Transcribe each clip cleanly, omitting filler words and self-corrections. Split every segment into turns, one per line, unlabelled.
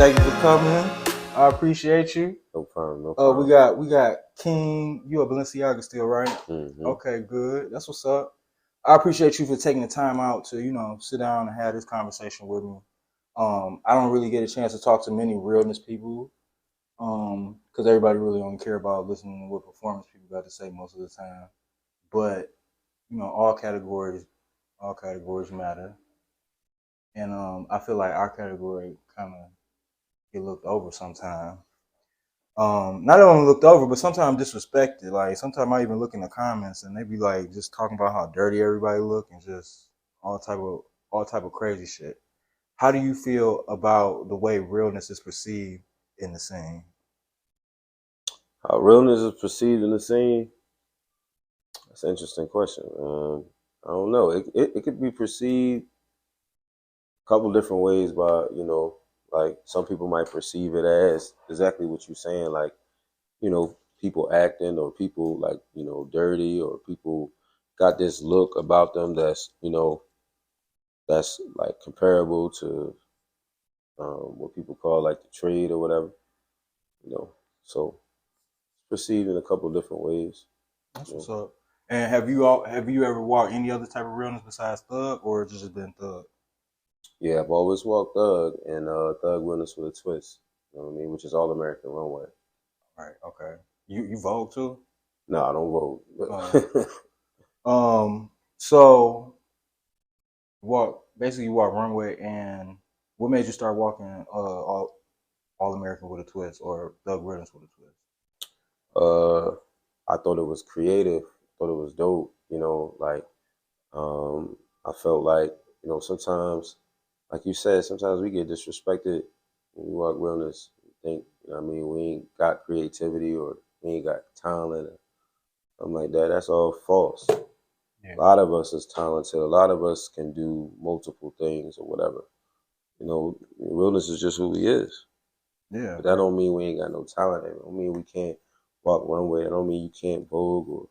Thank you for coming. I appreciate you.
No problem. No problem.
We got King. You a Balenciaga still, right?
Mm-hmm.
Okay, good. That's what's up. I appreciate you for taking the time out to sit down and have this conversation with me. I don't really get a chance to talk to many realness people, because everybody really only care about listening to what performance people got to say most of the time. But all categories matter, and I feel like our category kind of get looked over sometimes. Not only looked over, but sometimes disrespected. Like sometimes I even look in the comments and they be like just talking about how dirty everybody look and just all type of crazy shit. How do you feel about the way realness is perceived in the scene?
How realness is perceived in the scene? That's an interesting question. I don't know. It could be perceived a couple different ways by, like some people might perceive it as exactly what you're saying, like, people acting or people like, dirty or people got this look about them that's like comparable to what people call like the trade or whatever, you know. So perceived in a couple different ways.
That's what's up. And have you ever walked any other type of realness besides Thug, or it's just been Thug?
Yeah, I've always walked Thug and Thug Winners with a Twist. You know what I mean? Which is all American runway.
Right. Okay. You Vogue too?
No, I don't vote.
So basically you walk runway, and what made you start walking all American with a twist or Thug Riddance with a twist?
uh, I thought it was creative. Thought it was dope. Like I felt like sometimes, like you said, sometimes we get disrespected when we walk realness. We think, we ain't got creativity or we ain't got talent or something like that. That's all false.
Yeah.
A lot of us is talented. A lot of us can do multiple things or whatever. Realness is just who we is.
Yeah.
But that don't mean we ain't got no talent. That don't mean we can't walk runway. That don't mean you can't Vogue or,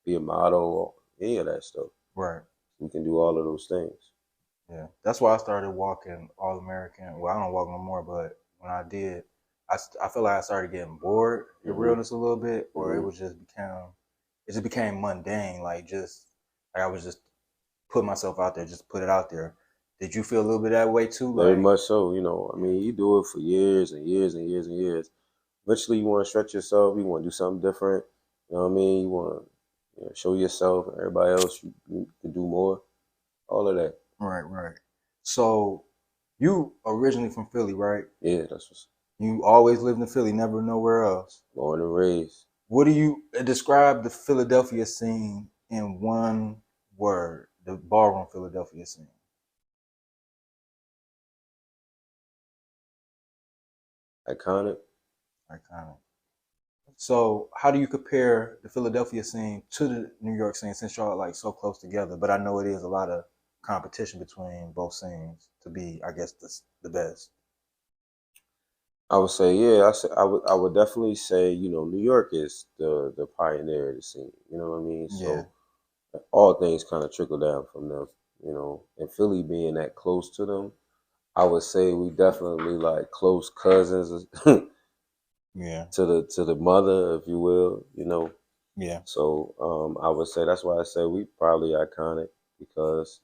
be a model or any of that stuff.
Right.
We can do all of those things.
Yeah. That's why I started walking all American. Well, I don't walk no more, but when I did, I feel like I started getting bored in realness a little bit, or it just became mundane. Like I was just put myself out there, just put it out there. Did you feel a little bit that way too?
Very
Like,
much so. You do it for years and years and years and years. Eventually, you want to stretch yourself. You want to do something different. You know what I mean? You want to show yourself and everybody else you can do more. All of that.
right. So, you originally from Philly, right?
Yeah, that's what's
You always lived in Philly, never nowhere else.
born and raised.
What do you describe the Philadelphia scene in one word? The ballroom Philadelphia scene.
Iconic.
Iconic. So, how do you compare the Philadelphia scene to the New York scene, since y'all are like so close together? But I know it is a lot of competition between both scenes to be, I guess, the best.
I would say, yeah, I would definitely say, New York is the pioneer of the scene. You know what I mean?
Yeah.
So all things kind of trickle down from them, and Philly being that close to them, I would say we definitely like close cousins
Yeah.
to the mother, if you will,
Yeah.
So I would say that's why I say we probably iconic because,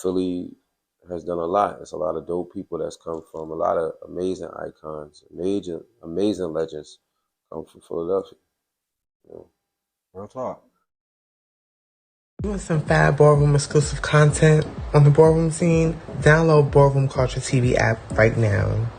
Philly has done a lot. There's a lot of dope people that's come from a lot of amazing icons, amazing legends come from Philadelphia.
Real talk.
You want some fab Ballroom exclusive content on the Ballroom scene? Download Ballroom Culture TV app right now.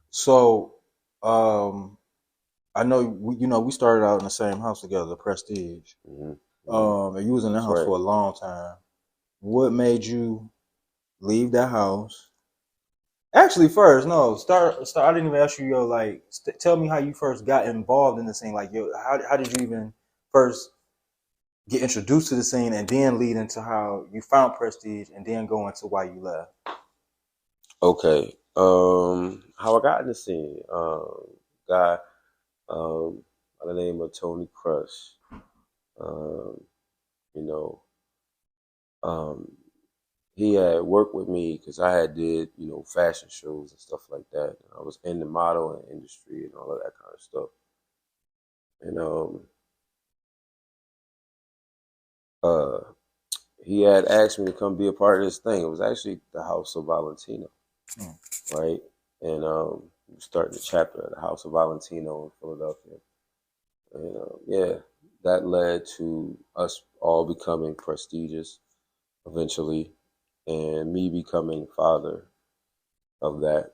So, I know we started out in the same house together, Prestige. And you was in that house for a long time. What made you leave that house? Actually, first, no, start. I didn't even ask you, tell me how you first got involved in the scene. Like, how did you even first get introduced to the scene, and then lead into how you found Prestige, and then go into why you left?
Okay. How I got in the scene? Guy, by the name of Tony Crush. You know, he had worked with me because I had did, fashion shows and stuff like that. I was in the modeling industry and all of that kind of stuff. And he had asked me to come be a part of this thing. It was actually the House of Valentino, right? And starting the chapter at the House of Valentino in Philadelphia. And that led to us all becoming prestigious eventually, and me becoming father of that.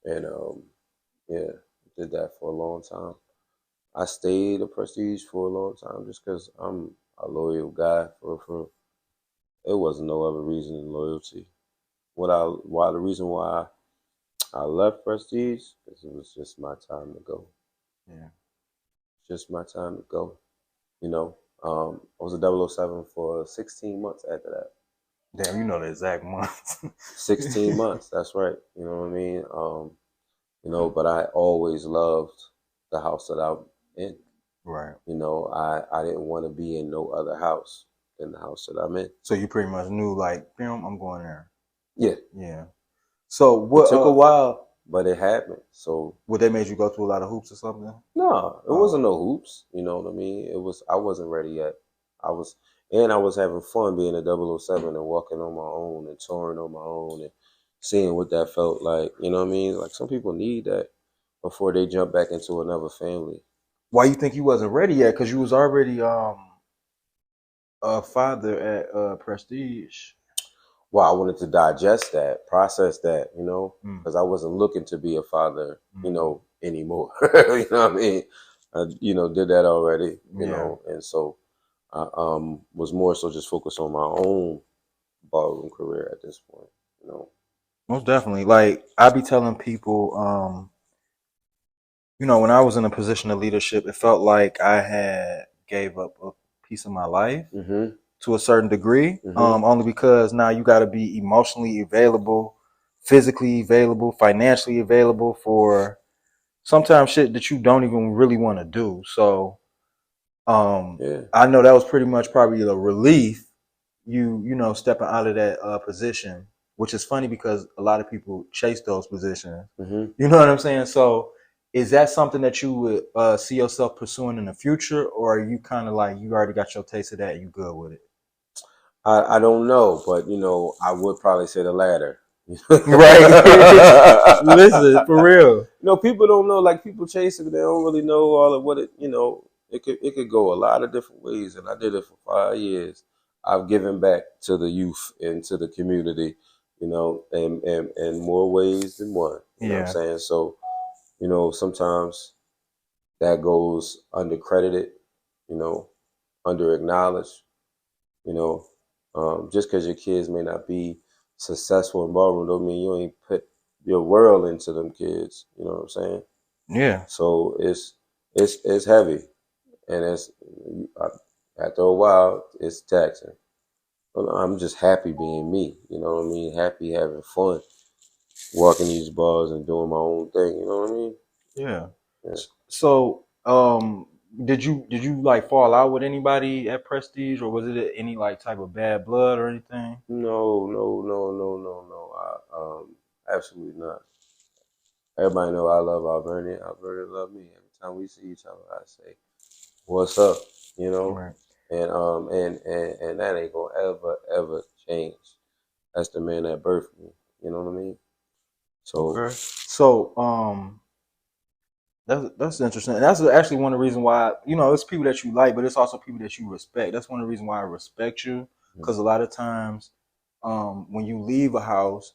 And did that for a long time. I stayed at Prestige for a long time just because I'm a loyal guy. For it wasn't no other reason than loyalty. The reason why I left Prestige because it was just my time to go.
Yeah,
just my time to go. I was a 007 for 16 months after that.
Damn, you know the exact month.
16 months, that's right. You know what I mean? But I always loved the house that I'm in.
Right.
I didn't want to be in no other house than the house that I'm in.
So you pretty much knew, like, I'm going there.
Yeah.
Yeah. So what?
It took a while, but it happened. So
what, they made you go through a lot of hoops or something?
No, it wasn't no hoops. You know what I mean? I wasn't ready yet. I was having fun being a 007 and walking on my own and touring on my own and seeing what that felt like. You know what I mean? Like, some people need that before they jump back into another family.
Why you think you wasn't ready yet? Because you was already a father at Prestige.
Well, I wanted to digest that, process that, because I wasn't looking to be a father, anymore. You know what I mean? I, did that already, you know, and so I was more so just focused on my own ballroom career at this point,
Most definitely. Like, I be telling people, when I was in a position of leadership, it felt like I had gave up a piece of my life to a certain degree. Only because now you got to be emotionally available, physically available, financially available for sometimes shit that you don't even really want to do. So, I know that was pretty much probably a relief. Stepping out of that position, which is funny because a lot of people chase those positions. You know what I'm saying? So, is that something that you would see yourself pursuing in the future, or are you kind of like you already got your taste of that and you good with it?
I don't know, but I would probably say the latter.
Right. Listen, for real.
People don't know. Like, people chase it, they don't really know all of what it. It could go a lot of different ways, and I did it for 5 years. I've given back to the youth and to the community, in more ways than one. You know what I'm saying? So, sometimes that goes undercredited, under acknowledged, just because your kids may not be successful in ballroom don't mean you ain't put your world into them kids. You know what I'm saying?
Yeah.
So it's heavy, and after a while it's taxing. But I'm just happy being me. You know what I mean? Happy having fun, walking these bars and doing my own thing. You know what I mean?
Yeah. So, did you like fall out with anybody at Prestige, or was it any like type of bad blood or anything?
No. Absolutely not. Everybody know I love Alberni. Alberni love me. Every time we see each other, I say, "What's up?"
Right.
And that ain't gonna ever change. That's the man that birthed me. You know what I mean? So,
okay. So, that's interesting. And that's actually one of the reasons why it's people that you like, but it's also people that you respect. That's one of the reasons why I respect you, because a lot of times, when you leave a house,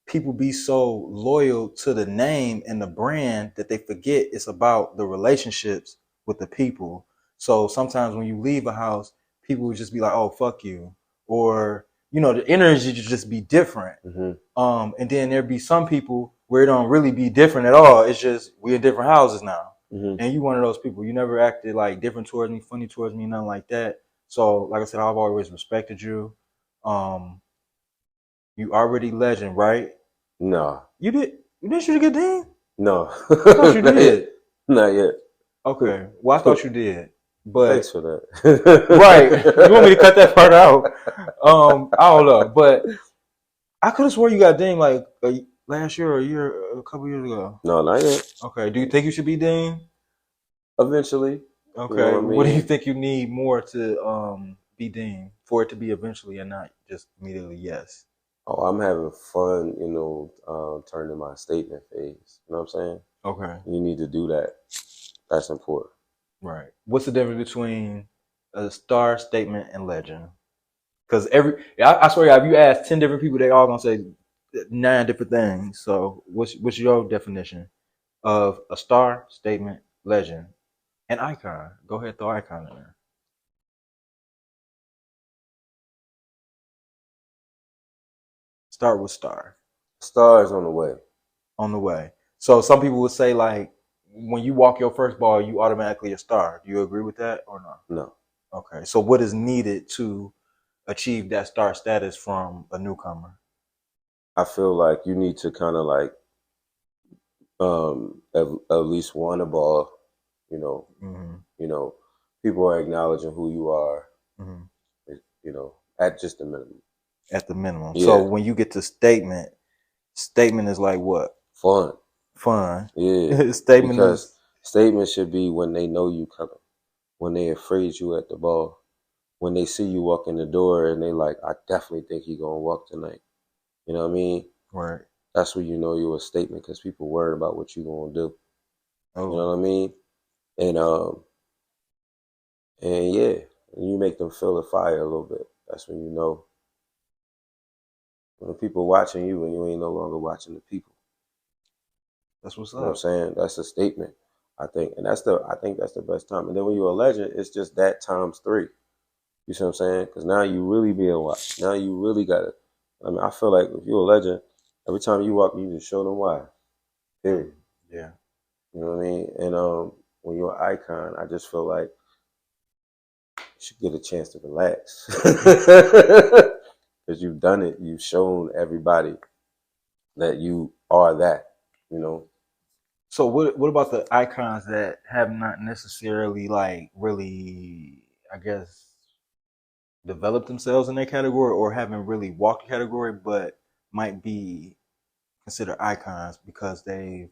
people be so loyal to the name and the brand that they forget it's about the relationships with the people. So sometimes when you leave a house, people would just be like, "Oh, fuck you," or the energy would just be different. And then there'd be some people where it don't really be different at all. It's just we're in different houses now. And you one of those people. You never acted like different towards me, funny towards me, nothing like that. So, like I said, I've always respected you. You already legend, right?
No.
You did. You didn't shoot a good Dean?
No.
I thought you did.
Not yet.
Okay. Well, I thought you did. But
thanks for that.
Right. You want me to cut that part out? I don't know. But I could have swore you got Dean like last year or a couple years ago.
No, not yet.
Okay. Do you think you should be Dean?
Eventually.
Okay.
You know what I mean?
What do you think you need more to be Dean for it to be eventually and not just immediately yes?
Oh, I'm having fun, turning my statement phase. You know what I'm saying?
Okay.
You need to do that. That's important.
Right. What's the difference between a star, statement, and legend? Because I swear, if you ask 10 different people, they all gonna say 9 different things. So, what's your definition of a star, statement, legend, and icon? Go ahead, throw icon in there. Start with star.
Star is on the way.
On the way. So some people would say like when you walk your first ball, you automatically a star. Do you agree with that or not?
No.
Okay. So what is needed to achieve that star status from a newcomer?
I feel like you need to kind of like at least won a ball. People are acknowledging who you are. At just the minimum.
At the minimum.
Yeah.
So when you get to statement is like what? Fun.
Yeah. Statement should be when they know you coming, when they afraid you at the ball, when they see you walk in the door and they like, I definitely think he gonna walk tonight. You know what I mean?
Right.
That's when you know you're a statement because people worried about what you gonna do.
Oh.
You know what I mean? And yeah, you make them feel the fire a little bit. That's when you know when the people watching you and you ain't no longer watching the people.
That's what's up.
You know what I'm saying? That's a statement, I think. And I think that's the best time. And then when you're a legend, it's just that times 3. You see what I'm saying? Because now you really being watched. Now you really got it. I mean, I feel like if you're a legend, every time you walk, you just show them why. Period.
Yeah.
You know what I mean? And when you're an icon, I just feel like you should get a chance to relax. Because you've done it. You've shown everybody that you are that,
So what about the icons that have not necessarily like really, I guess, developed themselves in their category or haven't really walked the category, but might be considered icons because they've,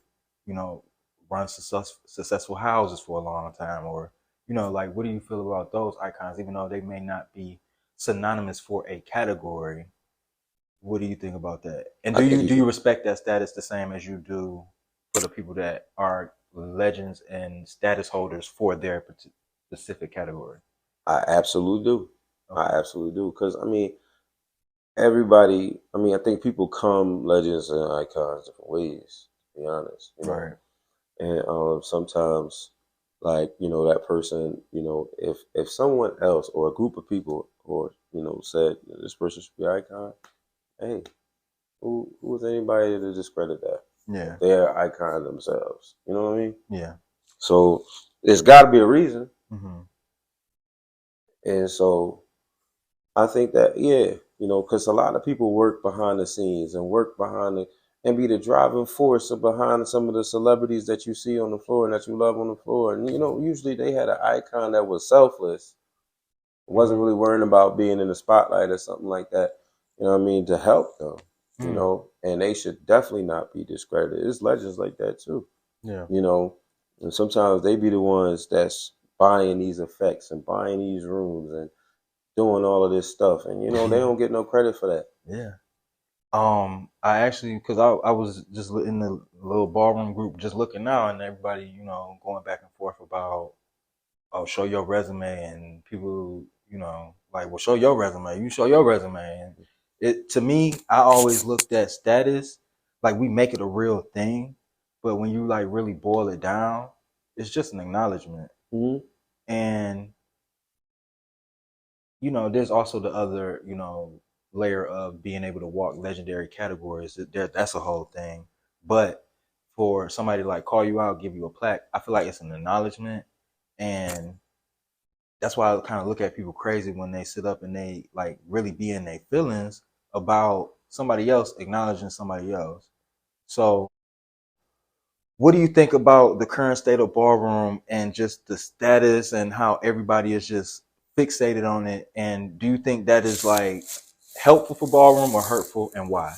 run successful houses for a long time, or like what do you feel about those icons, even though they may not be synonymous for a category? What do you think about that? And do you respect that status the same as you do for the people that are legends and status holders for their specific category?
I absolutely do.
Okay.
I absolutely do. Because, everybody, I think people come legends and icons different ways, to be honest.
Right.
And sometimes, like, that person, if someone else or a group of people said this person should be an icon, hey, who is anybody to discredit that?
Yeah.
They're an icon themselves. You know what I mean?
Yeah.
So there's got to be a reason.
Mm-hmm.
And so I think that, because a lot of people work behind the scenes and work behind and be the driving force behind some of the celebrities that you see on the floor and that you love on the floor. And, usually they had an icon that was selfless, wasn't really worrying about being in the spotlight or something like that, to help them, and they should definitely not be discredited. It's legends like that too.
Yeah.
And sometimes they be the ones that's buying these effects and buying these rooms and doing all of this stuff. And, they don't get no credit for that.
Yeah. I actually, because I was just in the little ballroom group just looking now, and everybody, going back and forth about, oh, show your resume, and people, like, well, show your resume. You show your resume. And to me, I always looked at status like we make it a real thing, but when you like really boil it down, it's just an acknowledgement.
Mm-hmm.
And there's also the other, layer of being able to walk legendary categories. That's a whole thing. But for somebody to like call you out, give you a plaque, I feel like it's an acknowledgement. And that's why I kind of look at people crazy when they sit up and they like really be in their feelings about somebody else acknowledging somebody else. So what do you think about the current state of ballroom and just the status and how everybody is just fixated on it? And do you think that is like helpful for ballroom or hurtful, and why?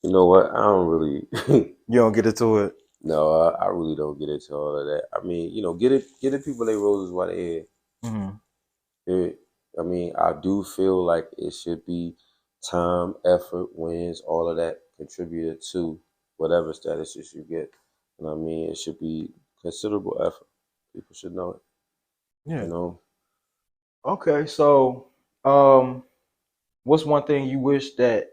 You know what? I don't really.
You don't get into it?
No, I really don't get into all of that. I mean, get it people their roses while they here.
Mm-hmm.
I mean, I do feel like it should be time, effort, wins, all of that contributed to whatever status you get. And I mean, it should be considerable effort. People should know it.
Yeah.
You know.
Okay, so what's one thing you wish that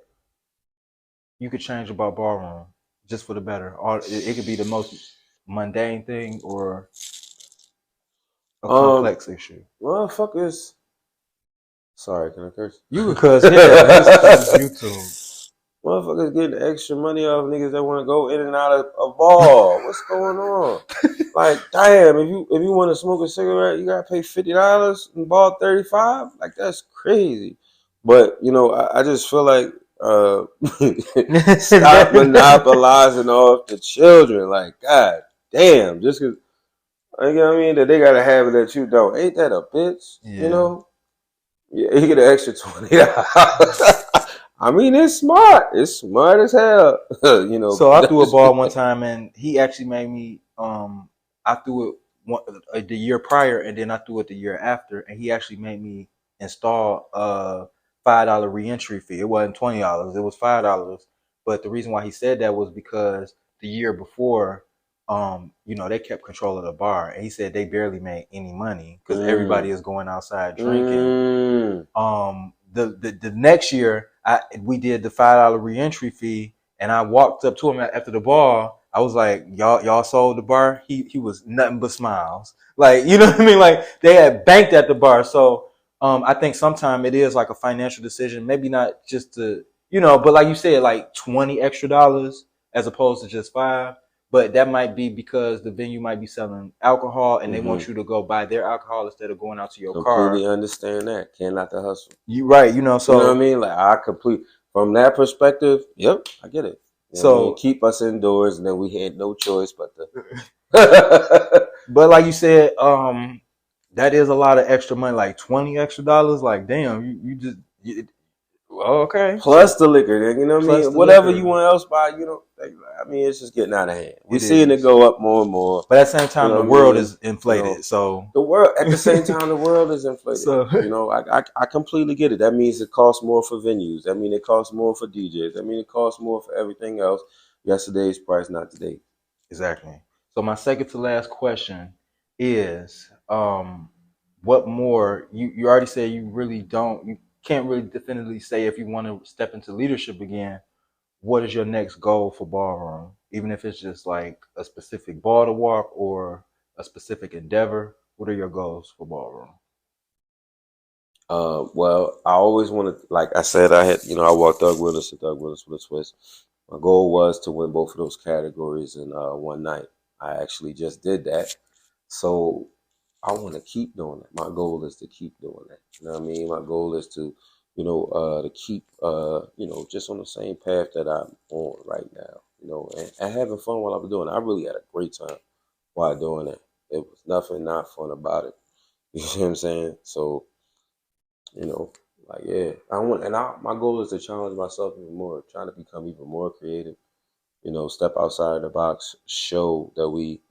you could change about ballroom just for the better? Or it could be the most mundane thing or a complex issue.
Motherfuckers. Sorry, can I curse?
You because yeah, this is YouTube.
Motherfuckers getting extra money off niggas that want to go in and out of a ball. What's going on? Like, damn, if you want to smoke a cigarette, you gotta pay $50 and ball $35. Like, that's crazy. But I just feel like stop monopolizing off the children. Like, god damn, just cause you know what I mean that they gotta have it that you don't. Ain't that a bitch?
Yeah.
Yeah, you get an extra $20. I mean, it's smart. It's smart as hell.
So I threw a ball one time, and he actually made me. I threw it the year prior, and then I threw it the year after, and he actually made me install a $5 reentry fee. It wasn't $20; it was $5. But the reason why he said that was because the year before, they kept control of the bar, and he said they barely made any money because everybody is going outside drinking. The next year, we did the $5 reentry fee, and I walked up to him after the ball. I was like, y'all sold the bar. He was nothing but smiles. Like, you know what I mean? Like they had banked at the bar. So I think sometimes it is like a financial decision. Maybe not just to, but like you said, like $20 extra as opposed to just $5. But that might be because the venue might be selling alcohol and they want you to go buy their alcohol instead of going out to your car.
Completely understand that. Cannot the hustle.
You right, so
you know what I mean? Like I from that perspective, yep, I get it. So keep us indoors and then we had no choice but to
But like you said, that is a lot of extra money, like $20 extra. Like damn, you just okay.
Plus the liquor, you know what I mean? Whatever you want else buy, I mean, it's just getting out of hand. We're seeing it go up more and more.
But at the same time, the world is inflated. So
the world, at the same time, the world is inflated. So I completely get it. That means it costs more for venues. That means it costs more for DJs. That means it costs more for everything else. Yesterday's price, not today.
Exactly. So my second to last question is, what more? You already said you really don't. You can't really definitively say if you want to step into leadership again. What is your next goal for ballroom? Even if it's just like a specific ball to walk or a specific endeavor, what are your goals for ballroom?
Well, I always wanted, like I said, I walked Doug Willis to Doug Willis with a twist. My goal was to win both of those categories in one night. I actually just did that. So I want to keep doing that. My goal is to keep doing that. You know what I mean? My goal is to, to keep, just on the same path that I'm on right now, and having fun while I'm doing it. I really had a great time while doing it. It was nothing not fun about it. You know what I'm saying? So, my goal is to challenge myself even more, trying to become even more creative, step outside the box, show that we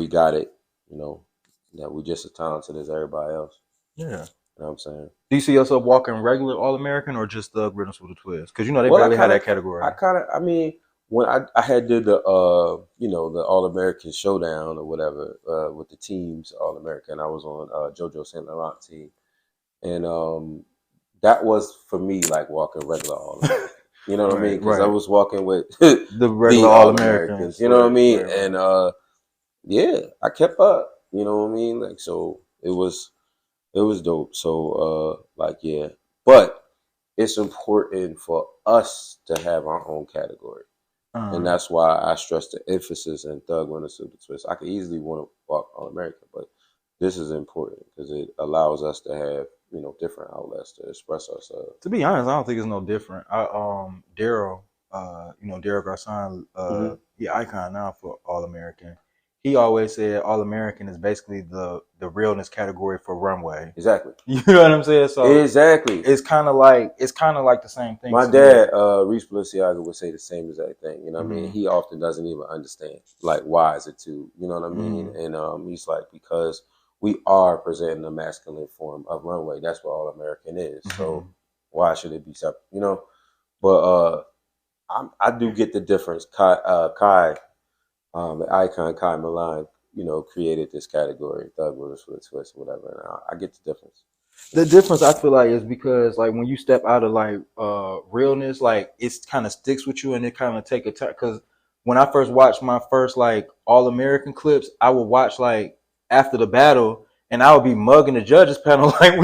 got it, that we just as talented as everybody else.
Yeah.
You know what I'm saying?
Do you see yourself walking regular All-American or just the Rhythms with a Twist? Because, they barely had that category.
When I had did the, the All-American Showdown or whatever with the teams All-American, I was on JoJo Saint Laurent team. And that was, for me, like walking regular All-American. You know what I mean? Because I was walking with
the regular all Americans.
You know what I mean? And yeah, I kept up. You know what I mean? Like, so it was dope. So like, yeah, but it's important for us to have our own category. And that's why I stress the emphasis in Thug Run the Super Twist. I could easily want to walk All American, but this is important because it allows us to have, you know, different outlets to express ourselves.
To be honest, I don't think it's no different. Daryl, you know, Daryl Garcon, he icon now for All American. He always said All American is basically the realness category for runway.
Exactly.
You know what I'm saying? So
exactly.
It's kind of like the same thing.
My dad, Reese Balenciaga, would say the same exact thing. You know what I mean? He often doesn't even understand, like, why is it two? You know what I mean? And he's like, because we are presenting a masculine form of runway. That's what All American is. So why should it be separate? You know? But I do get the difference. Kai, the icon Kai Milan, you know, created this category, Thug Run the Twist, whatever. And I get the difference.
The difference I feel like is because like when you step out of like realness, like it kind of sticks with you and it kind of take a time. Because when I first watched my first like All American clips, I would watch like after the battle and I would be mugging the judges panel like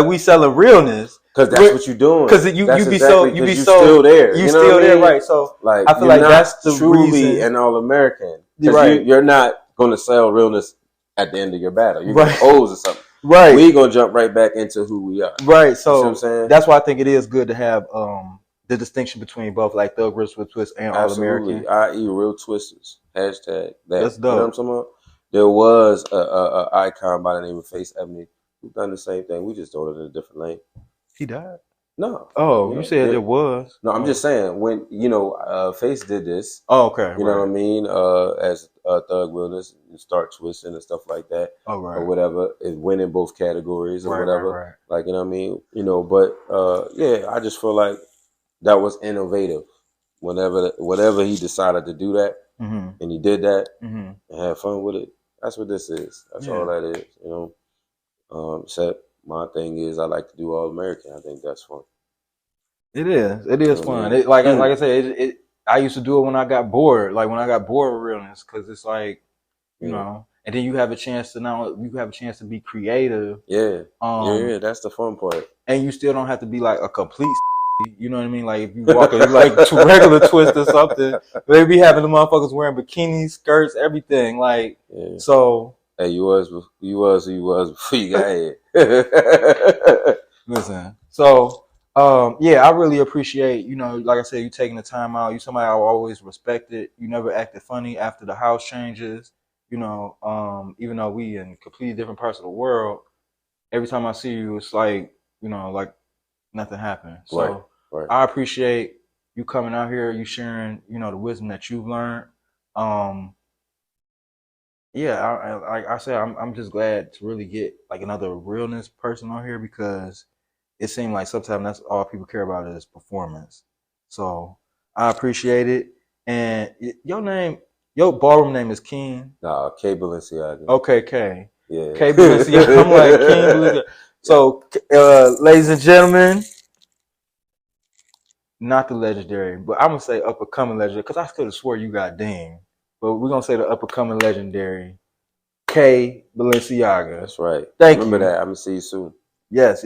we selling realness.
Because that's what you're doing.
Because you be
still there.
You still there, right? So
like,
I feel like that's the
truly
reason.
An All American.
Right.
You're not going to sell realness at the end of your battle. You're going to pose or something.
Right.
We're going to jump right back into who we are.
Right. So
you know what I'm saying?
That's why I think it is good to have the distinction between both like Thug Run the Twist and All American.
I.e. real twisters. Hashtag that.
That's dope.
You know what I'm talking about? There was a icon by the name of Face Ebony who done the same thing. We just throw it in a different lane.
He died?
No.
Oh, you said there was?
No, I'm just saying when, you know, Face did this.
Oh, okay.
You know what I mean? As Thug Realness and start twisting and stuff like that.
Oh, right.
Or whatever. It went in both categories or whatever.
Right.
Like, you know what I mean? You know, but yeah, I just feel like that was innovative. Whenever he decided to do that, and he did that and had fun with it, that's what this is. That's all that is, you know. Except my thing is I like to do All American. I think that's fun. It
is fun. It, like I said, I used to do it when I got bored. Like when I got bored with realness, because it's like, you know, and then you have a chance to be creative.
Yeah. Yeah, that's the fun part.
And you still don't have to be like a complete. You know what I mean? Like if you walk in like regular twist or something, they be having the motherfuckers wearing bikinis, skirts, everything. Like so.
Hey, you was who you was before you got here.
Listen, so yeah, I really appreciate, you know, like I said, you taking the time out. You somebody I always respected. You never acted funny after the house changes. You know, even though we in completely different parts of the world, every time I see you, it's like, you know, like nothing happened. So
right.
I appreciate you coming out here, you sharing, you know, the wisdom that you've learned. Yeah, like I said, I'm just glad to really get like another realness person on here because it seemed like sometimes that's all people care about is performance. So I appreciate it. And your ballroom name is King.
Nah, K Balenciaga.
Okay, K.
Yeah.
K Balenciaga. I'm like King Balenciaga. So, ladies and gentlemen, not the legendary, but I'm gonna say up and coming legendary because I could have swore you got Dean. But we're going to say the up-and-coming legendary, K Balenciaga.
That's right.
Thank you.
Remember that. I'm going to see you soon.
Yes.